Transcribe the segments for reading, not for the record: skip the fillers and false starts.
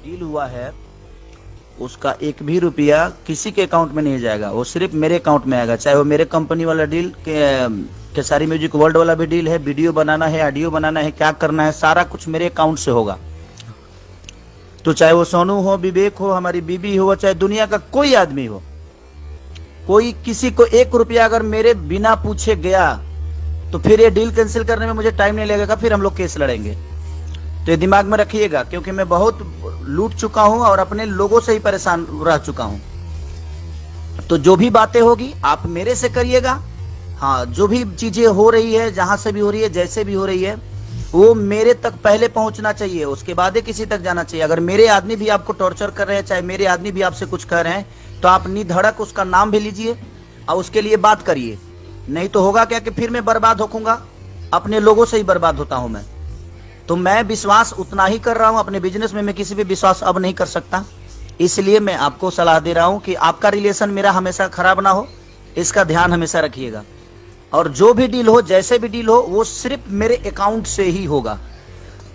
Deal हुआ है उसका एक भी रुपया किसी के अकाउंट में नहीं जाएगा, वो सिर्फ मेरे अकाउंट में आएगा। चाहे वो मेरे कंपनी वाला डील केसारी म्यूजिक वर्ल्ड वाला भी डील है, वीडियो बनाना है, ऑडियो बनाना है, क्या करना है, सारा कुछ मेरे अकाउंट से होगा। तो चाहे वो सोनू हो, विवेक हो, हमारी बीबी हो, चाहे दुनिया का कोई आदमी हो, कोई किसी को एक रुपया अगर मेरे बिना पूछे गया तो फिर ये डील कैंसिल करने में मुझे टाइम नहीं लगेगा, फिर हम लोग केस लड़ेंगे। तो ये दिमाग में रखिएगा, क्योंकि मैं बहुत लूट चुका हूं और अपने लोगों से ही परेशान रह चुका हूं। तो जो भी बातें होगी आप मेरे से करिएगा। हाँ, जो भी चीजें हो रही है, जहां से भी हो रही है, जैसे भी हो रही है, वो मेरे तक पहले पहुंचना चाहिए, उसके बाद ही किसी तक जाना चाहिए। अगर मेरे आदमी भी आपको टॉर्चर कर रहे हैं, चाहे मेरे आदमी भी आपसे कुछ कह रहे हैं, तो आप निधड़क उसका नाम भी लीजिए और उसके लिए बात करिए। नहीं तो होगा क्या कि फिर मैं बर्बाद होऊंगा, अपने लोगों से ही बर्बाद होता हूं मैं। तो मैं विश्वास उतना ही कर रहा हूं अपने बिजनेस में, मैं किसी भी विश्वास अब नहीं कर सकता। इसलिए मैं आपको सलाह दे रहा हूं कि आपका रिलेशन मेरा हमेशा खराब ना हो, इसका ध्यान हमेशा रखिएगा। और जो भी डील हो, जैसे भी डील हो, वो सिर्फ मेरे अकाउंट से ही होगा,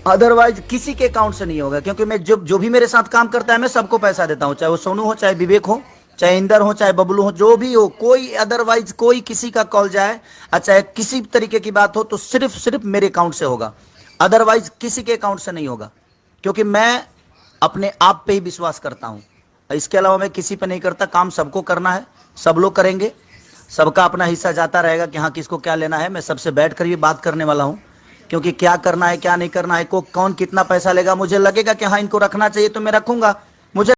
अदरवाइज किसी के अकाउंट से नहीं होगा। क्योंकि मैं जो भी मेरे साथ काम करता है मैं सबको पैसा देता हूं, चाहे वो सोनू हो, चाहे विवेक हो, चाहे इंदर हो, चाहे बबलू हो, जो भी हो, कोई अदरवाइज कोई किसी का कॉल जाए, चाहे किसी तरीके की बात हो, तो सिर्फ मेरे अकाउंट से होगा, अदरवाइज किसी के अकाउंट से नहीं होगा। क्योंकि मैं अपने आप पे ही विश्वास करता हूं, इसके अलावा मैं किसी पे नहीं करता। काम सबको करना है, सब लोग करेंगे, सबका अपना हिस्सा जाता रहेगा कि हाँ किसको क्या लेना है। मैं सबसे बैठ कर भी बात करने वाला हूं, क्योंकि क्या करना है क्या नहीं करना है, को कौन कितना पैसा लेगा, मुझे लगेगा कि हाँ इनको रखना चाहिए तो मैं रखूंगा,